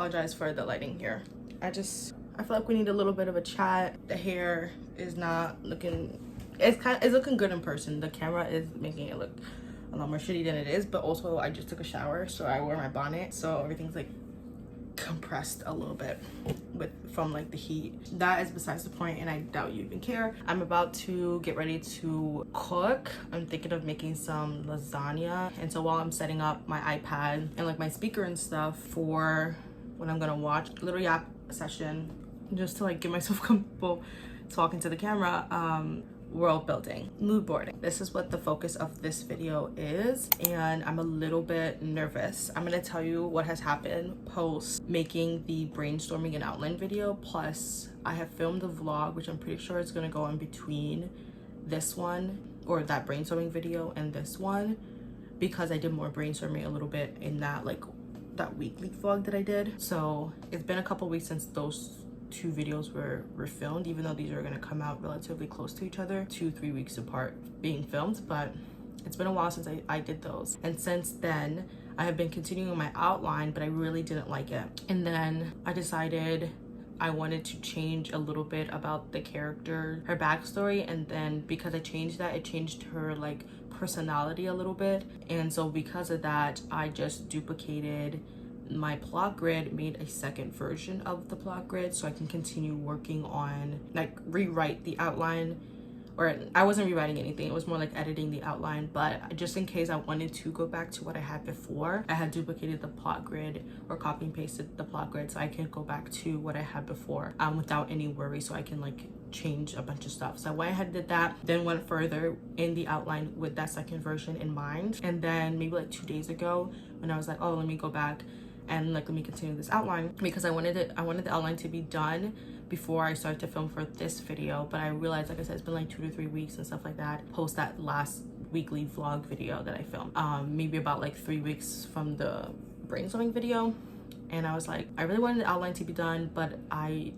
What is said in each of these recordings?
apologize for the lighting here. I feel like we need a little bit of a chat. The hair is not looking, it's looking good in person. The camera is making it look a lot more shitty than it is, but also I just took a shower, so I wore my bonnet, so everything's like compressed a little bit from like the heat. That is besides the point, and I doubt you even care. I'm about to get ready to cook. I'm thinking of making some lasagna, and so while I'm setting up my iPad and like my speaker and stuff for when I'm gonna watch little yap session, just to like get myself comfortable talking to the camera, world building, mood boarding. This is what the focus of this video is, and I'm a little bit nervous. I'm gonna tell you what has happened post making the brainstorming and outline video, plus I have filmed the vlog, which I'm pretty sure is gonna go in between this one, or that brainstorming video, and this one, because I did more brainstorming a little bit in that that weekly vlog that I did. So it's been a couple weeks since those two videos were filmed, even though these are going to come out relatively close to each other, 2-3 weeks apart being filmed, but it's been a while since I did those. And since then I have been continuing my outline, but I really didn't like it, and then I decided I wanted to change a little bit about the character, her backstory, and then because I changed that, it changed her like personality a little bit, and so because of that I just duplicated my plot grid, made a second version of the plot grid so I can continue working on like rewrite the outline, or I wasn't rewriting anything, it was more like editing the outline, but just in case I wanted to go back to what I had before, I had duplicated the plot grid or copy and pasted the plot grid so I can go back to what I had before without any worry, so I can like change a bunch of stuff. So I went ahead and did that, then went further in the outline with that second version in mind, and then maybe like 2 days ago when I was like, oh, let me go back and like let me continue this outline, because I wanted the outline to be done before I started to film for this video, but I realized, like I said, it's been like 2 to 3 weeks and stuff like that post that last weekly vlog video that I filmed, maybe about like 3 weeks from the brainstorming video. And I was like, I really wanted the outline to be done, but I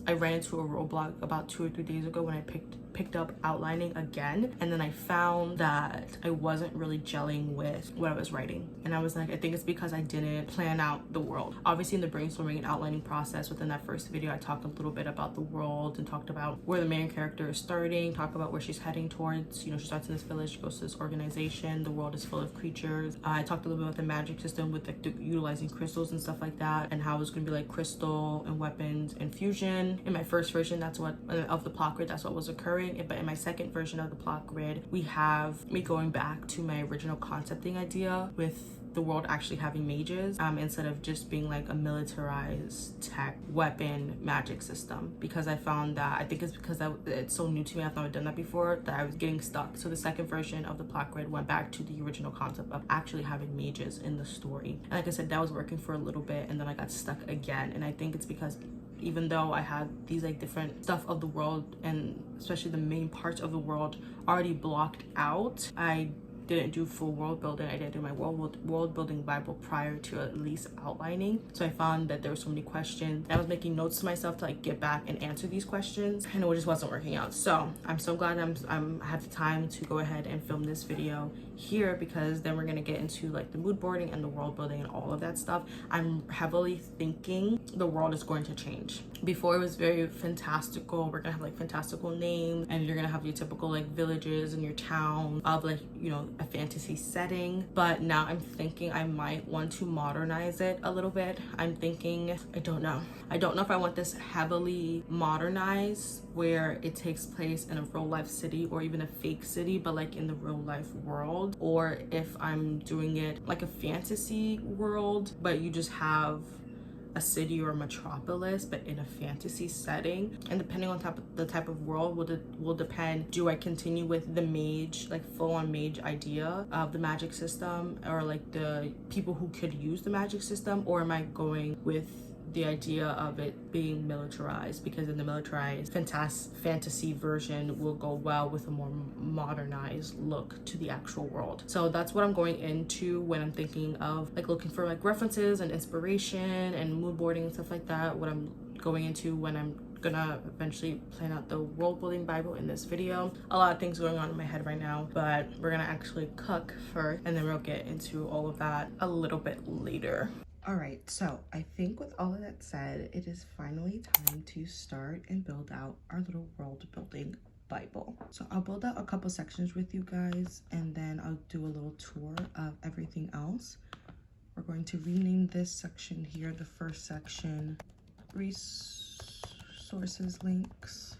ran into a roadblock about 2 or 3 days ago when I picked up outlining again, and then I found that I wasn't really gelling with what I was writing, and I was like, I think it's because I didn't plan out the world. Obviously in the brainstorming and outlining process within that first video, I talked a little bit about the world and talked about where the main character is starting, talked about where she's heading towards. You know, she starts in this village, she goes to this organization, the world is full of creatures. I talked a little bit about the magic system with like utilizing crystals and stuff like that, and how it's gonna be like crystal and weapons and fusion. In my first version, that's what of the plot grid, that's what was occurring. But in my second version of the plot grid, we have me going back to my original concepting idea with the world actually having mages, instead of just being like a militarized tech weapon magic system, because I found that, I think it's because it's so new to me, I've never done that before, that I was getting stuck. So the second version of the plot grid went back to the original concept of actually having mages in the story, and like I said, that was working for a little bit, and then I got stuck again. And I think it's because even though I had these like different stuff of the world, and especially the main parts of the world already blocked out, I didn't do full world building. I didn't do my world building Bible prior to at least outlining. So I found that there were so many questions. I was making notes to myself to like get back and answer these questions, and it just wasn't working out. So I'm so glad I had the time to go ahead and film this video here, because then we're gonna get into like the mood boarding and the world building and all of that stuff. I'm heavily thinking the world is going to change. Before it was very fantastical. We're gonna have like fantastical names, and you're gonna have your typical like villages and your town of like, you know, a fantasy setting. But now I'm thinking I might want to modernize it a little bit. I'm thinking, I don't know if I want this heavily modernized where it takes place in a real life city or even a fake city, but like in the real life world, or if I'm doing it like a fantasy world, but you just have a city or a metropolis but in a fantasy setting. And depending on the type of world will depend, do I continue with the mage, like full-on mage idea of the magic system, or like the people who could use the magic system, or am I going with the idea of it being militarized, because in the militarized fantasy version will go well with a more modernized look to the actual world. So that's what I'm going into when I'm thinking of like looking for like references and inspiration and mood boarding and stuff like that. What I'm going into when I'm gonna eventually plan out the world building Bible in this video. A lot of things going on in my head right now, but we're gonna actually cook first, and then we'll get into all of that a little bit later. All right, so I think with all of that said, it is finally time to start and build out our little world building Bible. So I'll build out a couple sections with you guys, and then I'll do a little tour of everything else. We're going to rename this section here, the first section, resources links.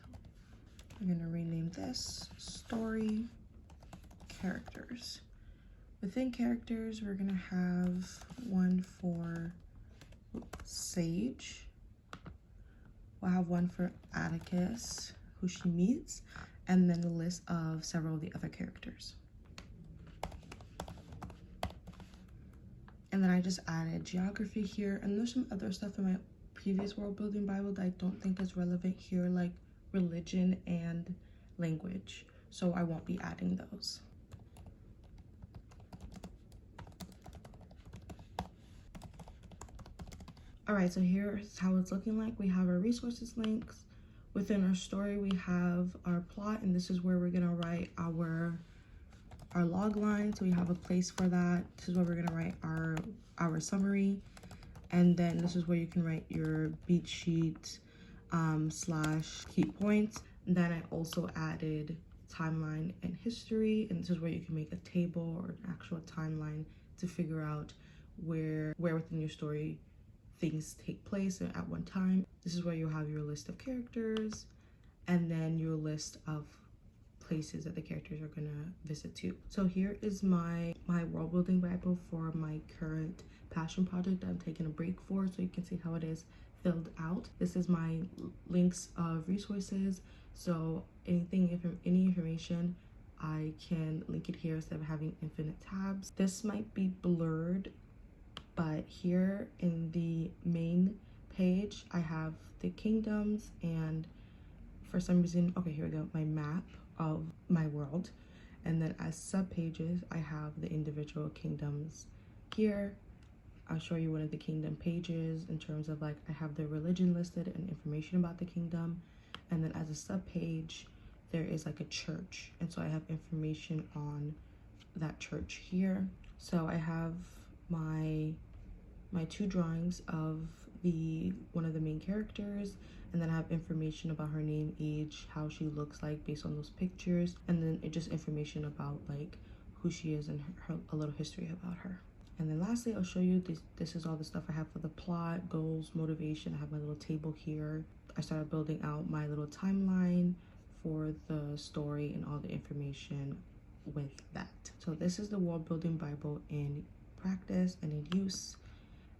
I'm gonna rename this story characters. Within characters, we're gonna have one for Sage. We'll have one for Atticus, who she meets, and then a list of several of the other characters. And then I just added geography here, and there's some other stuff in my previous world building Bible that I don't think is relevant here, like religion and language, so I won't be adding those. All right, so here's how it's looking like. We have our resources links. Within our story, we have our plot, and this is where we're gonna write our log line. So we have a place for that. This is where we're gonna write our summary. And then this is where you can write your beat sheet slash key points. And then I also added timeline and history, and this is where you can make a table or an actual timeline to figure out where within your story things take place at one time. This is where you'll have your list of characters and then your list of places that the characters are gonna visit to. So here is my world building Bible for my current passion project that I'm taking a break for, so you can see how it is filled out. This is my links of resources, so any information I can link it here instead of having infinite tabs. This might be blurred, but here in the main page I have the kingdoms, and for some reason, okay, here we go, my map of my world, and then as sub pages I have the individual kingdoms here. I'll show you one of the kingdom pages in terms of like I have the religion listed and information about the kingdom, and then as a sub page there is like a church, and so I have information on that church here. So I have my two drawings of one of the main characters, and then I have information about her name, age, how she looks like based on those pictures, and then it just information about like who she is and a little history about her. And then lastly, I'll show you this is all the stuff I have for the plot, goals, motivation. I have my little table here. I started building out my little timeline for the story and all the information with that. So this is the world building Bible in practice and in use,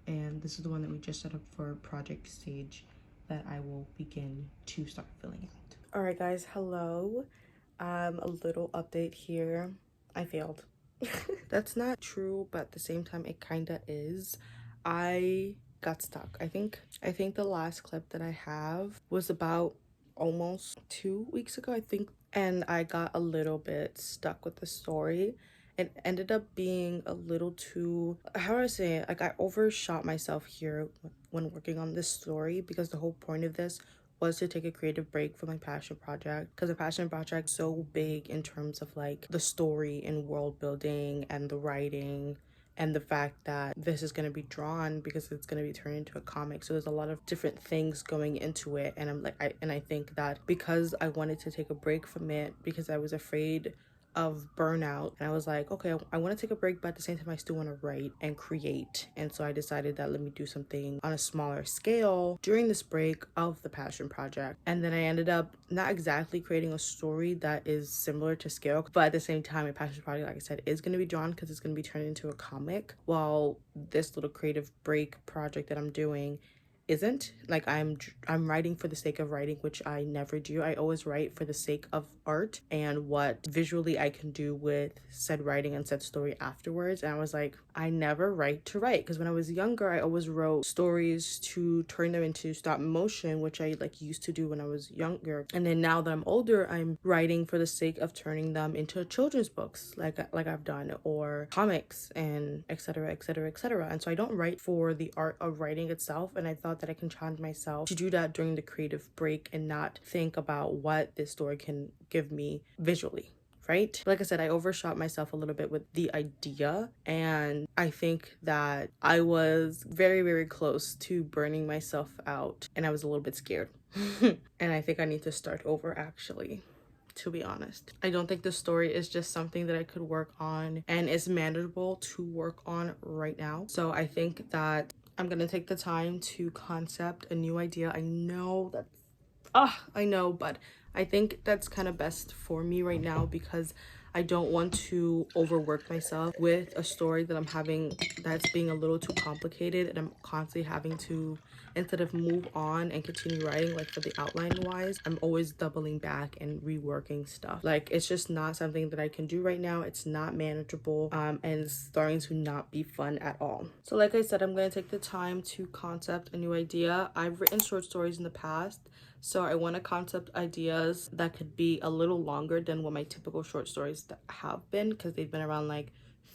and this is the one that we just set up for project stage that I will begin to start filling out. All right guys, hello. A little update here. I failed. That's not true, but at the same time it kind of is. I got stuck. I think the last clip that I have was about almost 2 weeks ago, I think, and I got a little bit stuck with the story. It ended up being a little too, how do I say it, like I overshot myself here when working on this story, because the whole point of this was to take a creative break from my passion project, because the passion project is so big in terms of like the story and world building and the writing and the fact that this is going to be drawn because it's going to be turned into a comic. So there's a lot of different things going into it, and I think that because I wanted to take a break from it because I was afraid of burnout, and I was like, okay, I want to take a break, but at the same time I still want to write and create. And so I decided that let me do something on a smaller scale during this break of the passion project. And then I ended up not exactly creating a story that is similar to scale, but at the same time, my passion project, like I said, is going to be drawn because it's going to be turned into a comic, while this little creative break project that I'm doing isn't. Like I'm writing for the sake of writing, which I never do. I always write for the sake of art and what visually I can do with said writing and said story afterwards. And I was like, I never write to write, because when I was younger I always wrote stories to turn them into stop motion, which I like used to do when I was younger. And then now that I'm older, I'm writing for the sake of turning them into children's books, like I've done, or comics, and etc, etc, etc. And so I don't write for the art of writing itself, and I thought that I can challenge myself to do that during the creative break and not think about what this story can give me visually right? Like I said, I overshot myself a little bit with the idea, and I think that I was very, very close to burning myself out, and I was a little bit scared. And I think I need to start over, actually, to be honest. I don't think the story is just something that I could work on and is manageable to work on right now. So I think that I'm gonna take the time to concept a new idea. I know that's I know, but I think that's kind of best for me right now because I don't want to overwork myself with a story that I'm having that's being a little too complicated, and I'm constantly having to, instead of move on and continue writing, like for the outline wise, I'm always doubling back and reworking stuff. Like, it's just not something that I can do right now. It's not manageable, and it's starting to not be fun at all. So like I said, I'm going to take the time to concept a new idea. I've written short stories in the past, so I want to concept ideas that could be a little longer than what my typical short stories have been, because they've been around like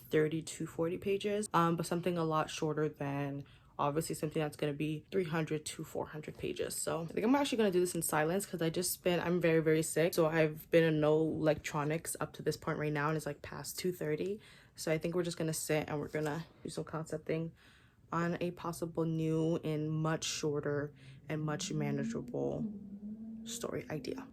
30 to 40 pages, but something a lot shorter than obviously something that's going to be 300 to 400 pages. So I think I'm actually going to do this in silence because I'm very, very sick. So I've been in no electronics up to this point right now, and it's like past 2:30. So I think we're just going to sit and we're going to do some concepting on a possible new and much shorter and much manageable story idea.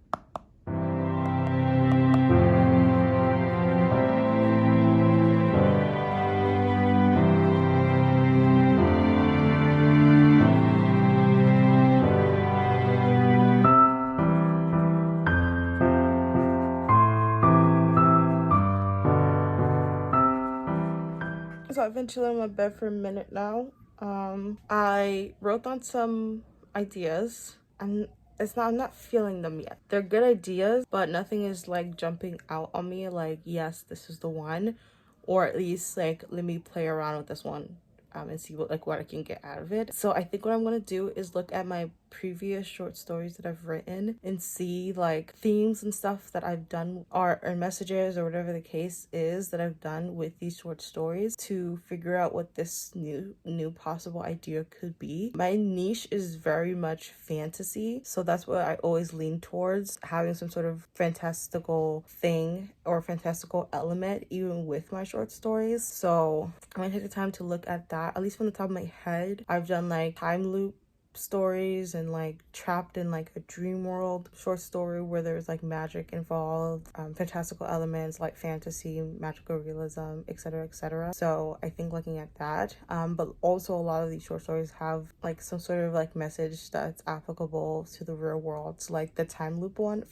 So I've been chilling in my bed for a minute now. I wrote down some ideas, and I'm not feeling them yet. They're good ideas, but nothing is like jumping out on me like, yes, this is the one, or at least like, let me play around with this one and see what I can get out of it. So I think what I'm gonna do is look at my previous short stories that I've written and see like themes and stuff that I've done, or messages or whatever the case is that I've done with these short stories, to figure out what this new possible idea could be. My niche is very much fantasy, so that's what I always lean towards, having some sort of fantastical thing or fantastical element even with my short stories. So I'm gonna take the time to look at that, at least from the top of my head. I've done like time loop stories and like trapped in like a dream world short story where there's like magic involved, fantastical elements like fantasy, magical realism, etc, etc. So I think looking at that, but also a lot of these short stories have like some sort of like message that's applicable to the real world. So like the time loop one,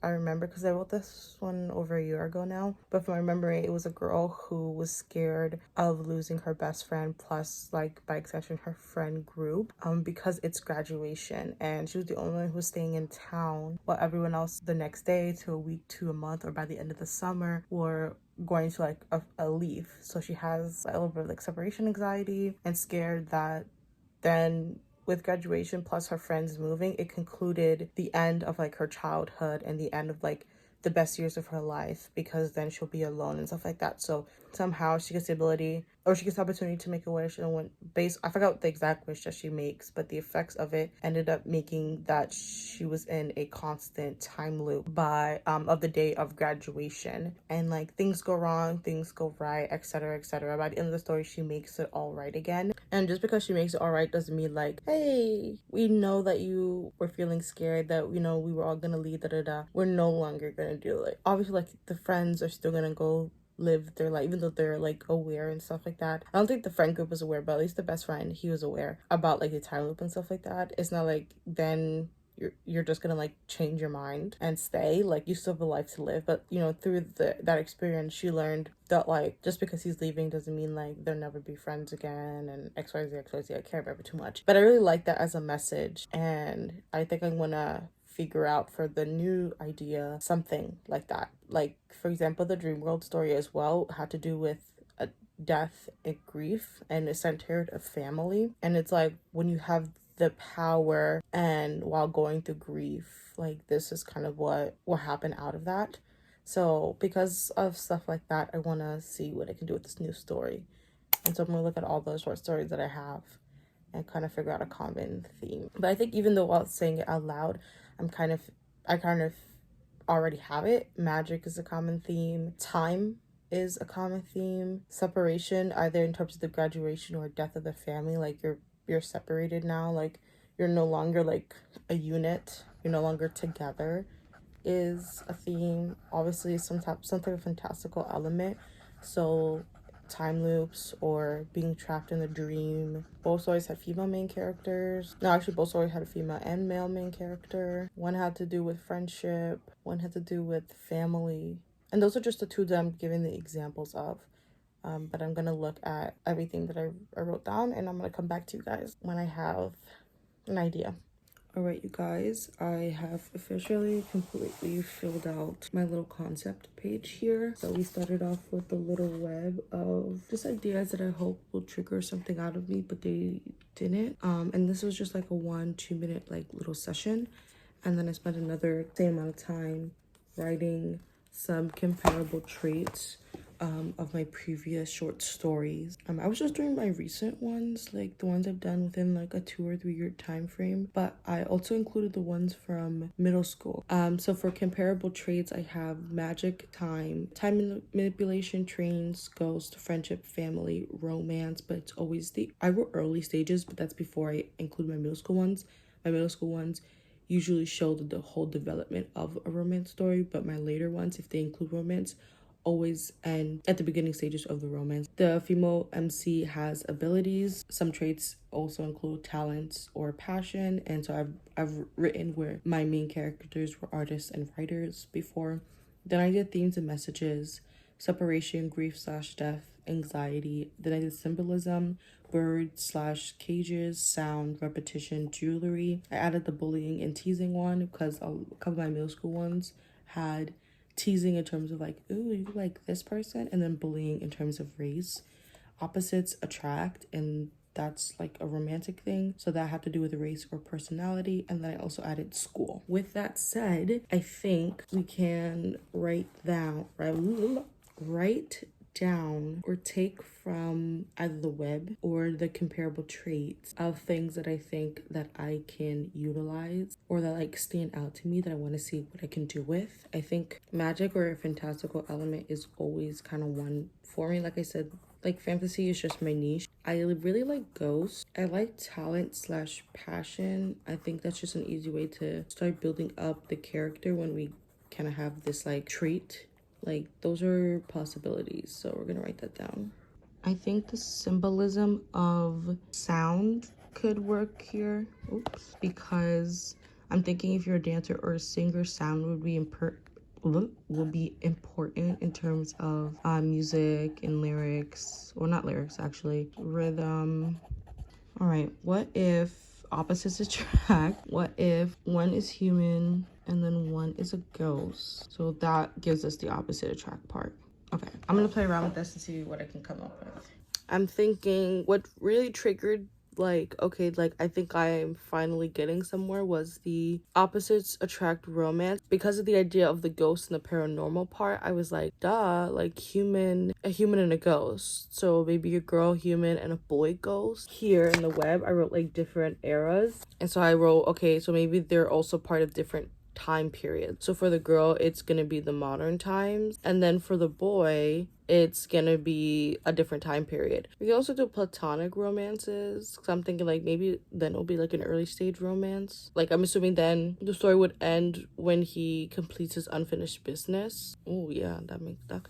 I remember because I wrote this one over a year ago now, but from my memory it was a girl who was scared of losing her best friend, plus like by extension her friend group, because it's graduation, and she was the only one who was staying in town, while everyone else the next day to a week to a month or by the end of the summer were going to like a leave. So she has a little bit of like separation anxiety and scared that then with graduation plus her friends moving, it concluded the end of like her childhood and the end of like the best years of her life, because then she'll be alone and stuff like that. So somehow she gets the ability, or she gets the opportunity to make a wish, and when I forgot the exact wish that she makes, but the effects of it ended up making that she was in a constant time loop by of the day of graduation, and like things go wrong, things go right, etc, etc. By the end of the story she makes it all right again. And just because she makes it all right doesn't mean like, hey, we know that you were feeling scared, that we were all gonna leave, we're no longer gonna do it. Obviously like the friends are still gonna go live their life, even though they're like aware and stuff like that. I don't think the friend group was aware, but at least the best friend, he was aware about like the time loop and stuff like that. It's not like then you're just gonna like change your mind and stay. Like, you still have a life to live, but through that experience she learned that like just because he's leaving doesn't mean like they'll never be friends again, and XYZ. I care about it too much, but I really like that as a message, and I think I'm gonna figure out for the new idea something like that. Like, for example, the dream world story as well had to do with a death and grief, and it's centered a family, and it's like when you have the power and while going through grief, like this is kind of what will happen out of that. So because of stuff like that, I want to see what I can do with this new story, and so I'm gonna look at all those short stories that I have and kind of figure out a common theme. But I think even though while saying it out loud, I kind of already have it. Magic is a common theme. Time is a common theme. Separation, either in terms of the graduation or death of the family, like you're separated now, like you're no longer like a unit, you're no longer together, is a theme. Obviously some type of fantastical element, so time loops or being trapped in a dream. Both stories had female main characters. No, actually both stories had a female and male main character. One had to do with friendship, one had to do with family, and those are just the two that I'm giving the examples of. But I'm gonna look at everything that I wrote down, and I'm gonna come back to you guys when I have an idea. Alright, you guys, I have officially completely filled out my little concept page here. So we started off with a little web of just ideas that I hope will trigger something out of me, but they didn't. And this was just like a 1-2 minute like little session. And then I spent another same amount of time writing some comparable traits of my previous short stories. I was just doing my recent ones, like the ones I've done within like a 2 or 3 year time frame, but I also included the ones from middle school. So for comparable traits, I have magic, time manipulation, trains, ghost, friendship, family, romance, but it's always I wrote early stages, but that's before I include my middle school ones. My middle school ones usually show the whole development of a romance story, but my later ones, if they include romance, always end at the beginning stages of the romance. The female MC has abilities. Some traits also include talents or passion, and so I've written where my main characters were artists and writers before. Then I did themes and messages, separation, grief/death, anxiety. Then I did symbolism, birds/cages, sound, repetition, jewelry. I added the bullying and teasing one because a couple of my middle school ones had teasing in terms of like, ooh, you like this person, and then bullying in terms of race. Opposites attract, and that's like a romantic thing, so that had to do with race or personality. And then I also added school. With that said, I think we can write down or take from either the web or the comparable traits of things that I think that I can utilize or that like stand out to me that I want to see what I can do with. I think magic or a fantastical element is always kind of one for me. Like I said, like fantasy is just my niche. I really like ghosts. I like talent/passion. I think that's just an easy way to start building up the character when we kind of have this like trait. Like those are possibilities, so we're gonna write that down. I think the symbolism of sound could work here. Oops, because I'm thinking if you're a dancer or a singer, sound would be important in terms of music and lyrics, or not lyrics actually, rhythm. All right, what if opposites attract? What if one is human and then one is a ghost? So that gives us the opposite attract part. Okay, I'm gonna play around with this and see what I can come up with. I'm thinking what really triggered like, okay, like I think I am finally getting somewhere was the opposites attract romance. Because of the idea of the ghost and the paranormal part, I was like, duh, like a human and a ghost. So maybe a girl human and a boy ghost. Here in the web, I wrote like different eras. And so I wrote, okay, so maybe they're also part of different time period. So for the girl, it's gonna be the modern times, and then for the boy, it's gonna be a different time period. We can also do platonic romances, so I'm thinking like maybe then it'll be like an early stage romance. Like I'm assuming then the story would end when he completes his unfinished business. Oh yeah,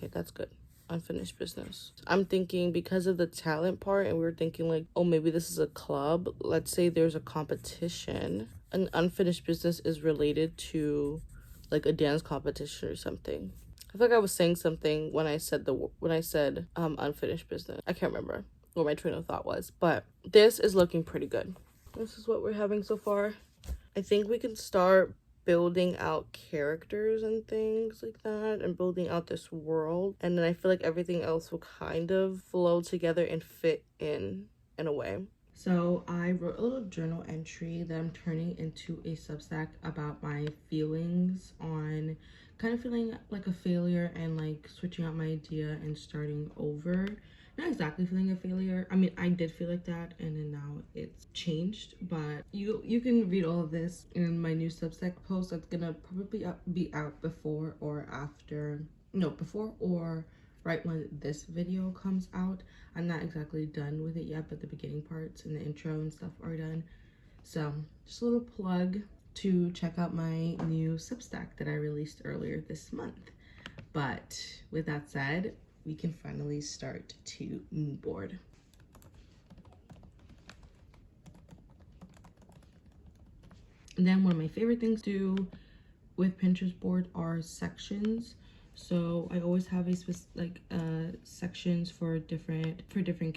that's good. Unfinished business. I'm thinking because of the talent part, and we were thinking like, oh, maybe this is a club. Let's say there's a competition. An unfinished business is related to like a dance competition or something. I feel like I was saying something when I said unfinished business. I can't remember what my train of thought was, but this is looking pretty good. This is what we're having so far. I think we can start building out characters and things like that and building out this world, and then I feel like everything else will kind of flow together and fit in a way. So I wrote a little journal entry that I'm turning into a Substack about my feelings on kind of feeling like a failure and like switching out my idea and starting over. Not exactly feeling a failure. I mean, I did feel like that, and then now it's changed. But you can read all of this in my new Substack post that's gonna probably be out before or after. No, before or right when this video comes out. I'm not exactly done with it yet, but the beginning parts and the intro and stuff are done. So just a little plug to check out my new Substack that I released earlier this month. But with that said, we can finally start to mood board. And then one of my favorite things to do with Pinterest board are sections. So I always have a specific sections for different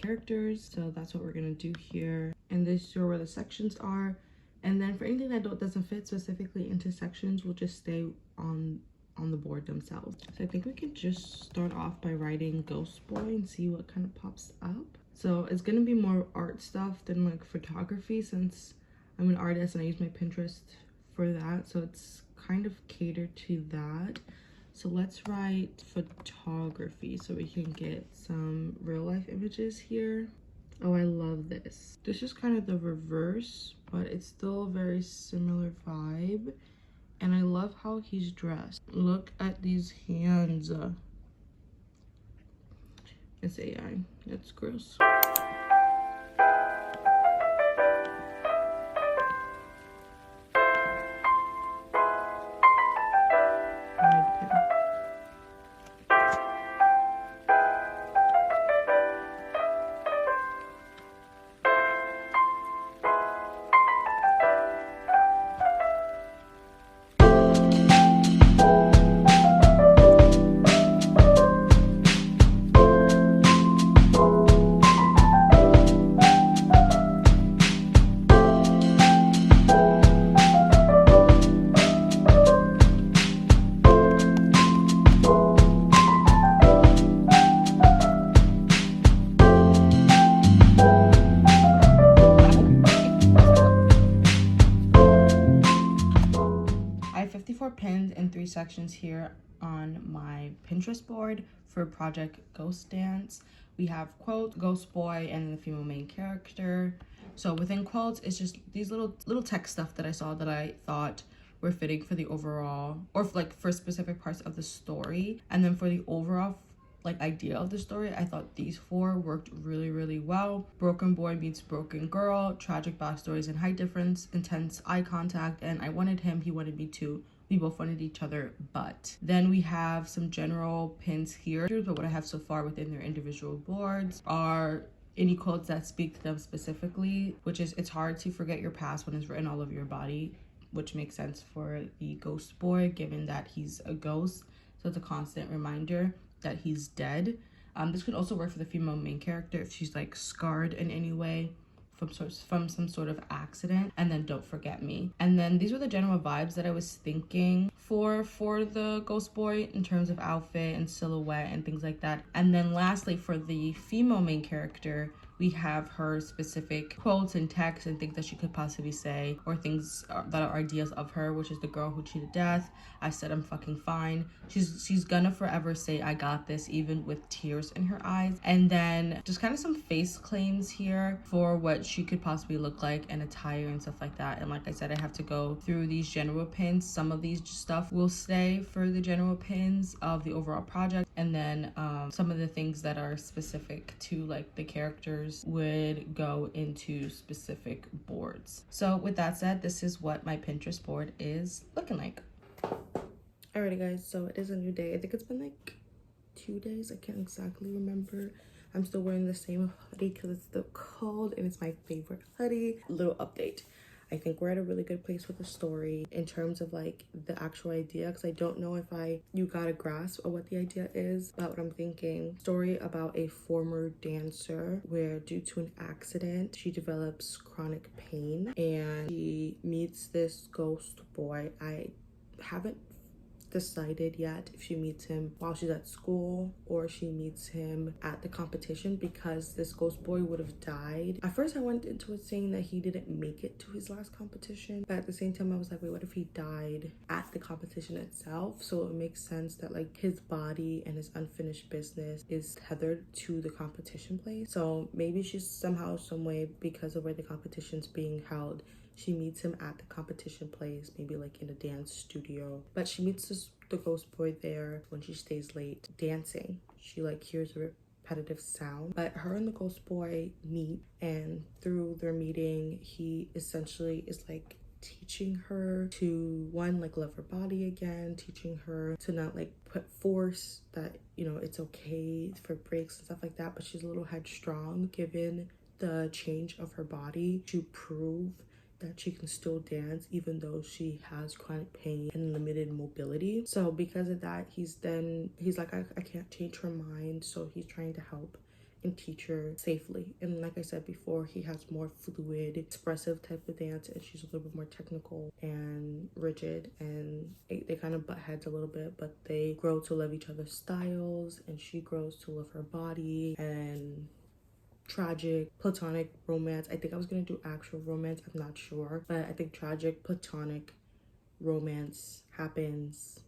characters. So that's what we're gonna do here. And this are where the sections are. And then for anything that doesn't fit specifically into sections, we'll just stay on the board themselves. So I think we can just start off by writing Ghost Boy and see what kind of pops up. So it's gonna be more art stuff than like photography, since I'm an artist and I use my Pinterest for that. So it's kind of catered to that. So let's write photography so we can get some real life images here. Oh, I love this. This is kind of the reverse, but it's still a very similar vibe. And I love how he's dressed. Look at these hands. It's AI. It's gross. Pins in 3 sections here on my Pinterest board for Project Ghost Dance. We have quote, Ghost Boy, and the female main character. So within quotes, it's just these little text stuff that I saw that I thought were fitting for the overall, or like for specific parts of the story. And then for the overall like idea of the story, I thought these 4 worked really well. Broken boy meets broken girl, tragic backstories and height difference, intense eye contact, and I wanted him, he wanted me too. We both wanted each other, but then we have some general pins here. But what I have so far within their individual boards are any quotes that speak to them specifically, which is, it's hard to forget your past when it's written all over your body, which makes sense for the ghost boy, given that he's a ghost. So it's a constant reminder that he's dead. This could also work for the female main character if she's like scarred in any way from some sort of accident. And then don't forget me. And then these were the general vibes that I was thinking for the ghost boy in terms of outfit and silhouette and things like that. And then lastly, for the female main character, we have her specific quotes and texts and things that she could possibly say, or things that are ideas of her, which is the girl who cheated death. I said I'm fucking fine. She's gonna forever say I got this, even with tears in her eyes. And then just kind of some face claims here for what she could possibly look like and attire and stuff like that. And like I said, I have to go through these general pins. Some of these stuff will stay for the general pins of the overall project, and then some of the things that are specific to like the characters would go into specific boards. So with that said, this is what my Pinterest board is looking like. Alrighty guys, so it is a new day. I think it's been like 2 days. I can't exactly remember. I'm still wearing the same hoodie because it's still cold and it's my favorite hoodie. Little update. I think we're at a really good place with the story in terms of like the actual idea, because I don't know if you got a grasp of what the idea is. But what I'm thinking, story about a former dancer where due to an accident she develops chronic pain and she meets this ghost boy. I haven't decided yet if she meets him while she's at school or she meets him at the competition, because this ghost boy would have died. At first I went into it saying that he didn't make it to his last competition, but at the same time I was like, wait, what if he died at the competition itself? So it makes sense that like his body and his unfinished business is tethered to the competition place. So maybe she's somehow, some way, because of where the competition's being held, she meets him at the competition place, maybe like in a dance studio. But she meets the ghost boy there when she stays late dancing. She like hears a repetitive sound, but her and the ghost boy meet, and through their meeting, he essentially is like teaching her to, one, like love her body again, teaching her to not like put force, that, you know, it's okay for breaks and stuff like that, but she's a little headstrong given the change of her body, to prove that she can still dance even though she has chronic pain and limited mobility. So because of that, he's like, I can't change her mind, so he's trying to help and teach her safely. And like I said before, he has more fluid, expressive type of dance, and she's a little bit more technical and rigid, and they kind of butt heads a little bit, but they grow to love each other's styles, and she grows to love her body. And tragic platonic romance, I think I was gonna do actual romance, I'm not sure, but I think tragic platonic romance happens,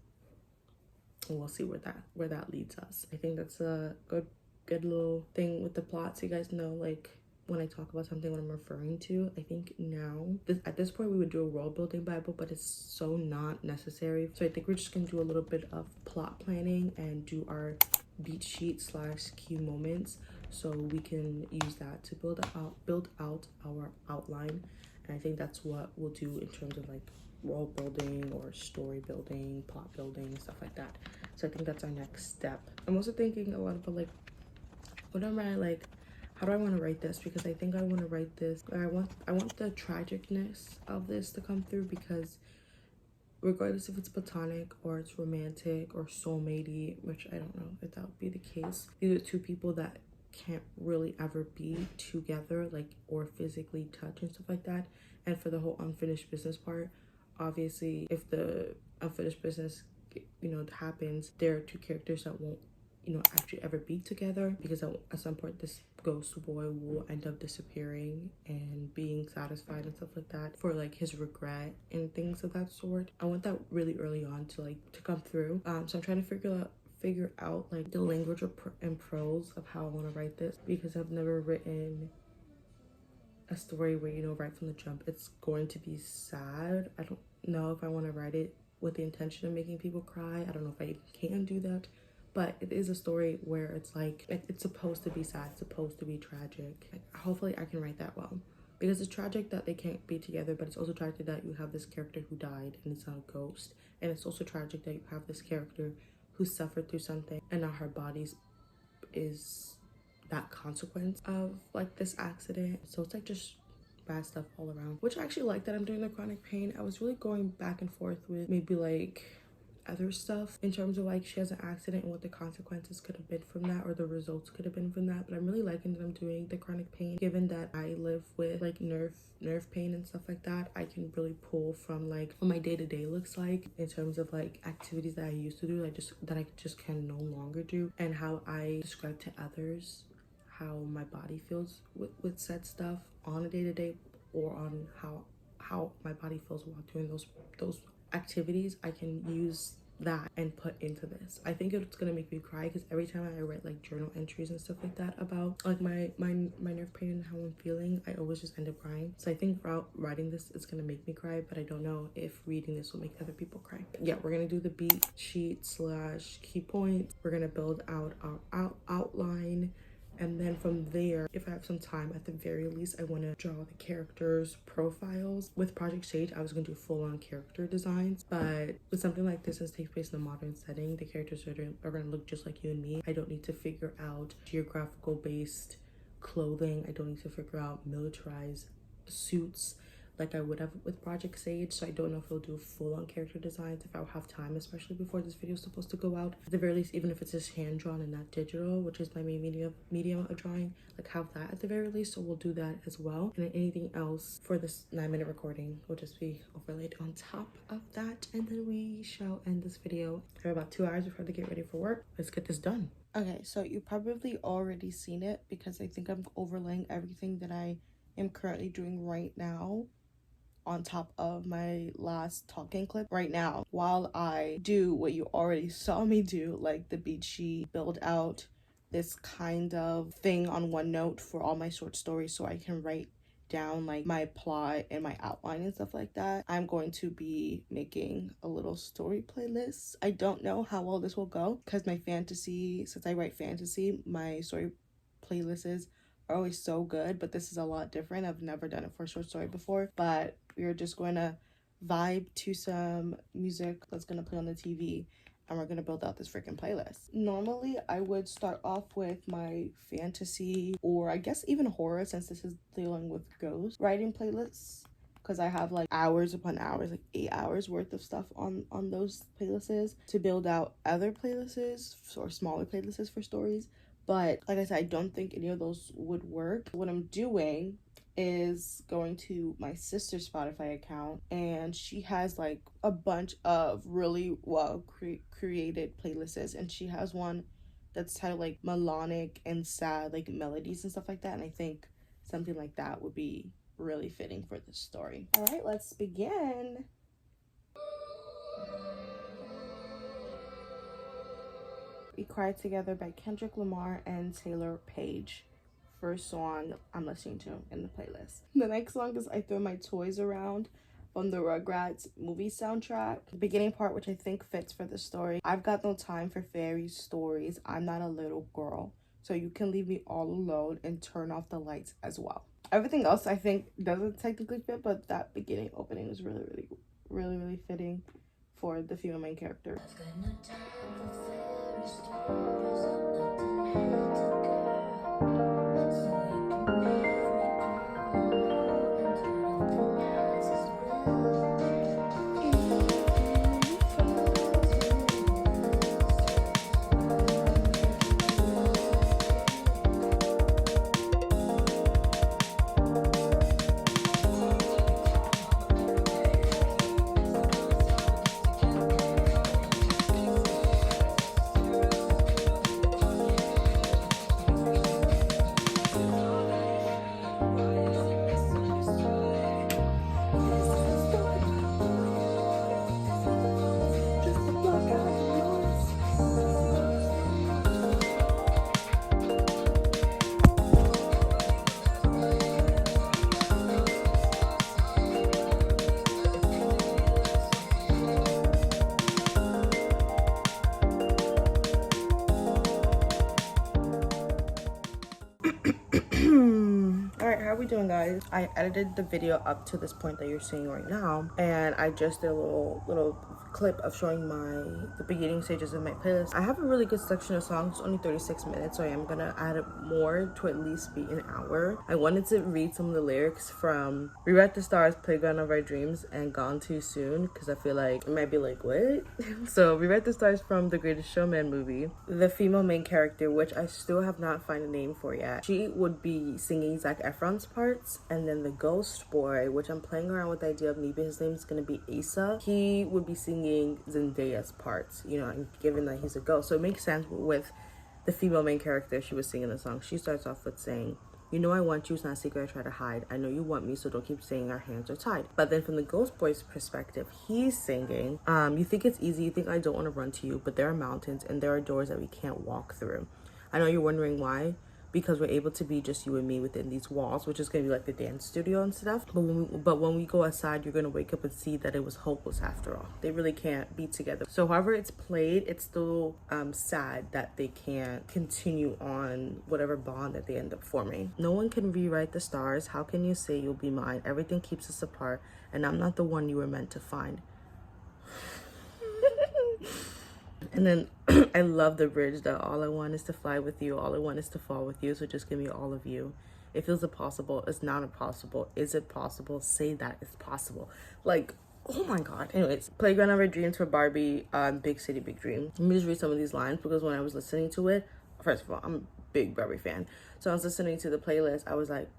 and we'll see where that leads us. I think that's a good little thing with the plot, so you guys know like when I talk about something, what I'm referring to. I think now at this point we would do a world building Bible, but it's so not necessary. So I think we're just gonna do a little bit of plot planning and do our beat sheet / key moments, so we can use that to build out our outline. And I think that's what we'll do in terms of like world building or story building, plot building, stuff like that. So I think that's our next step. I'm also thinking a lot about like, what am I like, how do I want to write this? Because I think I want to write this, I want the tragicness of this to come through, because regardless if it's platonic or it's romantic or soulmatey, which I don't know if that would be the case, these are two people that can't really ever be together, like, or physically touch and stuff like that. And for the whole unfinished business part, obviously if the unfinished business, you know, happens, there are two characters that won't, you know, actually ever be together, because at some point this ghost boy will end up disappearing and being satisfied and stuff like that for like his regret and things of that sort. I want that really early on to come through. So I'm trying to figure out like the language and prose of how I want to write this, because I've never written a story where, you know, right from the jump it's going to be sad. I don't know if I want to write it with the intention of making people cry. I don't know if I even can do that, but it is a story where it's like it's supposed to be sad, it's supposed to be tragic. Hopefully I can write that well, because it's tragic that they can't be together, but it's also tragic that you have this character who died and it's not a ghost, and it's also tragic that you have this character who suffered through something and now her body is that consequence of like this accident. So it's like just bad stuff all around, which I actually like that I'm doing the chronic pain. I was really going back and forth with maybe like other stuff in terms of like she has an accident and what the consequences could have been from that, or the results could have been from that. But I'm really liking that I'm doing the chronic pain, given that I live with like nerve pain and stuff like that. I can really pull from like what my day-to-day looks like in terms of like activities that I used to do, that I just can no longer do, and how I describe to others how my body feels with said stuff on a day-to-day, or on how my body feels while doing those activities. I can use that and put into this. I think it's gonna make me cry, because every time I write like journal entries and stuff like that about like my nerve pain and how I'm feeling, I always just end up crying. So I think writing this is gonna make me cry, but I don't know if reading this will make other people cry. But yeah, we're gonna do the beat sheet / key points. We're gonna build out our outline, and then from there, if I have some time, at the very least, I want to draw the characters' profiles. With Project Sage, I was going to do full-on character designs, but with something like this, since it takes place in a modern setting, the characters are going to look just like you and me. I don't need to figure out geographical-based clothing. I don't need to figure out militarized suits. like I would have with Project Sage. So I don't know if I'll do full-on character designs, if I'll have time, especially before this video is supposed to go out. At the very least, even if it's just hand-drawn and not digital, which is my main medium of drawing, like have that at the very least. So we'll do that as well. And then anything else for this 9-minute recording will just be overlaid on top of that. And then we shall end this video. I have about 2 hours before I have to get ready for work. Let's get this done. Okay, so you probably already seen it because I think I'm overlaying everything that I am currently doing right now on top of my last talking clip right now, while I do what you already saw me do, like the beat sheet, build out this kind of thing on OneNote for all my short stories so I can write down like my plot and my outline and stuff like that. I'm going to be making a little story playlist. I don't know how well this will go because my fantasy, since I write fantasy, my story playlists are always so good, but this is a lot different. I've never done it for a short story before, but we're just going to vibe to some music that's going to play on the TV, and we're going to build out this freaking playlist. Normally, I would start off with my fantasy, or I guess even horror, since this is dealing with ghost writing playlists, because I have like hours upon hours, like 8 hours worth of stuff on those playlists to build out other playlists or smaller playlists for stories. But like I said, I don't think any of those would work. What I'm doing is going to my sister's Spotify account, and she has like a bunch of really well created playlists, and she has one that's titled like melodic and sad, like melodies and stuff like that, and I think something like that would be really fitting for this story. All right, let's begin. We Cried Together by Kendrick Lamar and Taylor Page. First song I'm listening to in the playlist. The next song is I Throw My Toys Around from the Rugrats movie soundtrack. The beginning part, which I think fits for the story. I've got no time for fairy stories. I'm not a little girl, so you can leave me all alone and turn off the lights as well. Everything else I think doesn't technically fit, but that beginning opening is really fitting for the female main character. Alright, how are we doing, guys? I edited the video up to this point that you're seeing right now, and I just did a little clip of showing the beginning stages of my playlist. I have a really good section of songs, only 36 minutes, so I am gonna add more to at least be an hour. I wanted to read some of the lyrics from Rewrite the Stars, Playground of Our Dreams, and Gone Too Soon, because I feel like it might be like, what? So Rewrite the Stars from The Greatest Showman movie. The female main character, which I still have not found a name for yet, she would be singing Zac Efron's parts, and then the ghost boy, which I'm playing around with the idea of maybe his name is gonna be Asa, he would be singing Zendaya's parts, you know, and given that he's a ghost, so it makes sense with the female main character. She was singing the song. She starts off with saying, "You know I want you, it's not a secret I try to hide. I know you want me, so don't keep saying our hands are tied." But then from the ghost boy's perspective, he's singing, "You think it's easy, you think I don't want to run to you, but there are mountains and there are doors that we can't walk through. I know you're wondering why, because we're able to be just you and me within these walls," which is going to be like the dance studio and stuff. But when we go outside, you're going to wake up and see that it was hopeless after all. They really can't be together. So however it's played, it's still sad that they can't continue on whatever bond that they end up forming. "No one can rewrite the stars. How can you say you'll be mine? Everything keeps us apart, and I'm not the one you were meant to find." And then I love the bridge that "all I want is to fly with you, all I want is to fall with you, so just give me all of you. It feels impossible. It's not impossible. Is it possible? Say that it's possible. Like, oh my god. Anyways, Playground of Our Dreams for Barbie, Big City, Big Dream. Let me just read some of these lines because when I was listening to it, first of all, I'm a big Barbie fan. So I was listening to the playlist, I was like,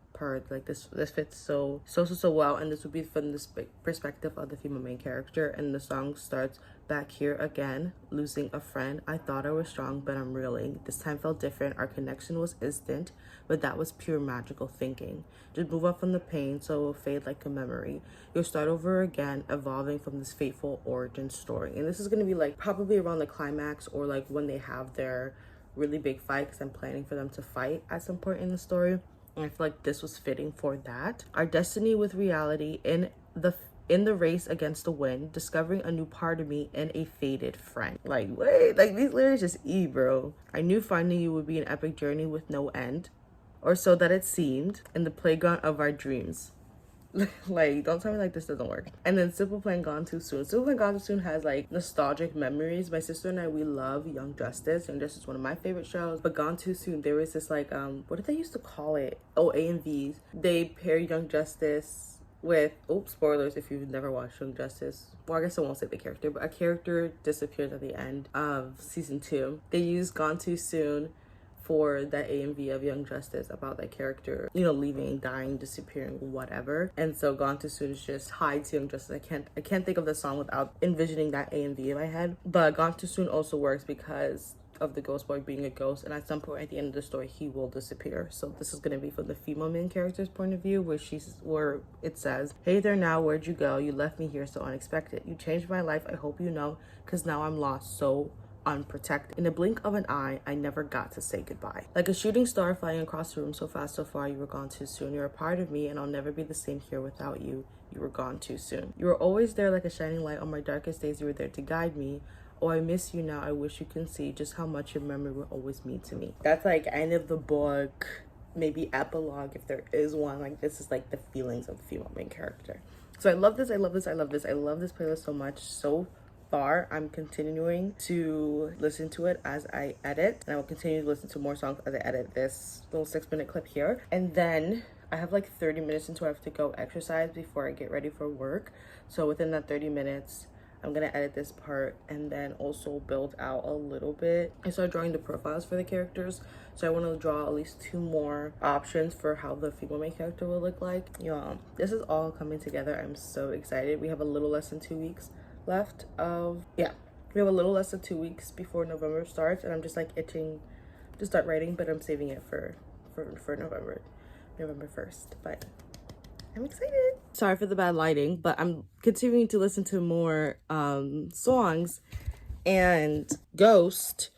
like this fits so well, and this would be from the perspective of the female main character. And the song starts, back here again, losing a friend. I thought I was strong, but I'm reeling. This time felt different. Our connection was instant, but that was pure magical thinking. Just move up from the pain so it will fade like a memory. You'll start over again, evolving from this fateful origin story. And this is gonna be like probably around the climax, or like when they have their really big fight, because I'm planning for them to fight at some point in the story. And I feel like this was fitting for that. Our destiny with reality in the race against the wind, discovering a new part of me and a faded friend. Like, wait, like these lyrics just bro. I knew finding you would be an epic journey with no end, or so that it seemed, in the playground of our dreams. Like, don't tell me like this doesn't work. And then Simple Plan Gone Too Soon. Simple Plan Gone Too Soon has like nostalgic memories. My sister and I, we love Young Justice. Young Justice is one of my favorite shows. But Gone Too Soon, there was this like what did they used to call it? Oh, AMVs. They pair Young Justice with, oops, spoilers if you've never watched Young Justice. Well, I guess I won't say the character, but a character disappears at the end of season 2. They used Gone Too Soon for that AMV of Young Justice about that character, you know, leaving, dying, disappearing, whatever. And so Gone Too Soon is just hides Young Justice. I can't think of the song without envisioning that AMV in my head. But Gone Too Soon also works because of the ghost boy being a ghost, and at some point at the end of the story he will disappear. So this is going to be from the female main character's point of view, where it says, hey there now, where'd you go? You left me here so unexpected. You changed my life, I hope you know, because now I'm lost, so unprotected. In a blink of an eye, I never got to say goodbye. Like a shooting star flying across the room, so fast, so far, you were gone too soon. You're a part of me, and I'll never be the same here without you. You were gone too soon. You were always there like a shining light on my darkest days. You were there to guide me. Oh, I miss you now. I wish you can see just how much your memory will always mean to me. That's like end of the book, maybe epilogue if there is one. Like, this is like the feelings of the female main character. So I love this. I love this. I love this. I love this playlist so much. So far, I'm continuing to listen to it as I edit, and I will continue to listen to more songs as I edit this little 6-minute clip here. And then I have like 30 minutes until I have to go exercise before I get ready for work. So within that 30 minutes, I'm gonna edit this part and then also build out a little bit. I started drawing the profiles for the characters, so I want to draw at least 2 more options for how the female main character will look like. Yeah, this is all coming together. I'm so excited. We have a little less than 2 weeks left of, we have a little less than 2 weeks before November starts, and I'm just like itching to start writing, but I'm saving it for November 1st. But I'm excited. Sorry for the bad lighting, but I'm continuing to listen to more songs. And Ghost,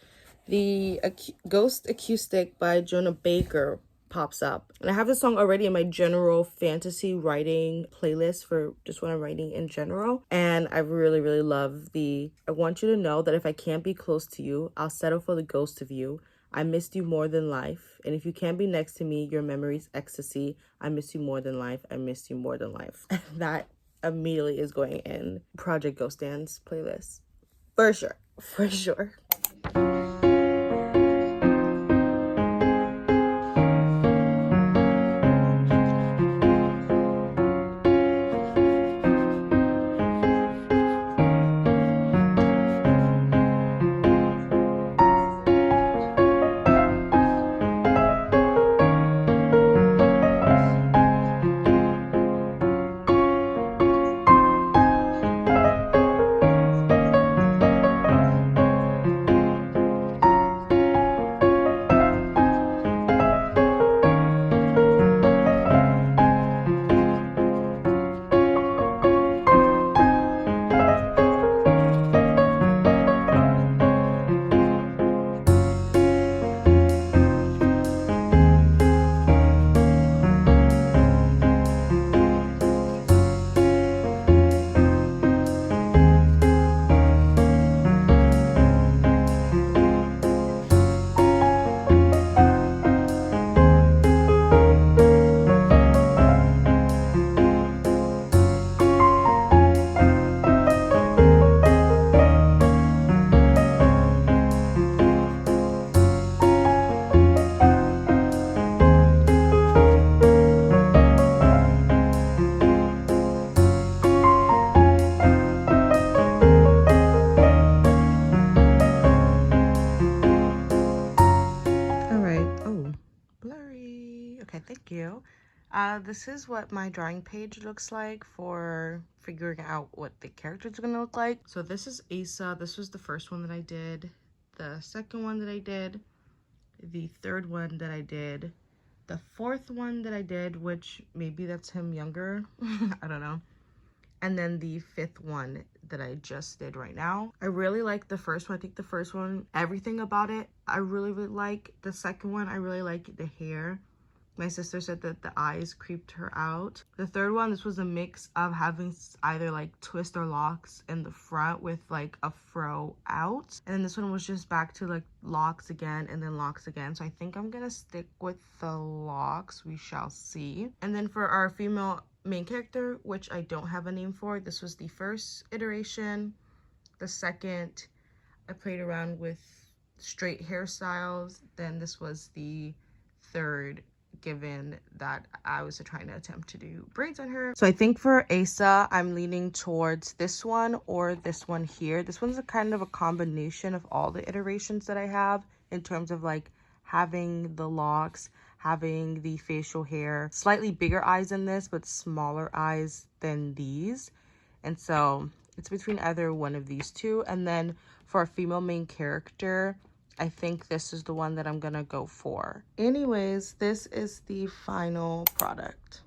the Ghost Acoustic by Jonah Baker pops up. And I have this song already in my general fantasy writing playlist for just when I'm writing in general. And I really, really love I want you to know that if I can't be close to you, I'll settle for the ghost of you. I missed you more than life. And if you can't be next to me, your memory's ecstasy. I miss you more than life. I miss you more than life. That immediately is going in Project Ghost Dance playlist. For sure. For sure. thank you. This is what my drawing page looks like for figuring out what the characters are gonna look like. So this is Asa. This was the first one that I did, the second one that I did, the third one that I did, the fourth one that I did, which maybe that's him younger, I don't know, and then the fifth one that I just did right now. I really like the first one. I think the first one, everything about it, I really like. The second one, I really like the hair. My sister said that the eyes creeped her out. The third one, this was a mix of having either like twist or locks in the front with like a fro out. And then this one was just back to like locks again and then locks again. So I think I'm gonna stick with the locks. We shall see. And then for our female main character, which I don't have a name for, this was the first iteration. The second, I played around with straight hairstyles. Then this was the third, given that I was trying to attempt to do braids on her. So I think for Asa, I'm leaning towards this one or this one here. This one's a kind of a combination of all the iterations that I have in terms of like having the locks, having the facial hair, slightly bigger eyes in this, but smaller eyes than these. And so it's between either one of these two. And then for a female main character, I think this is the one that I'm gonna go for. Anyways, this is the final product.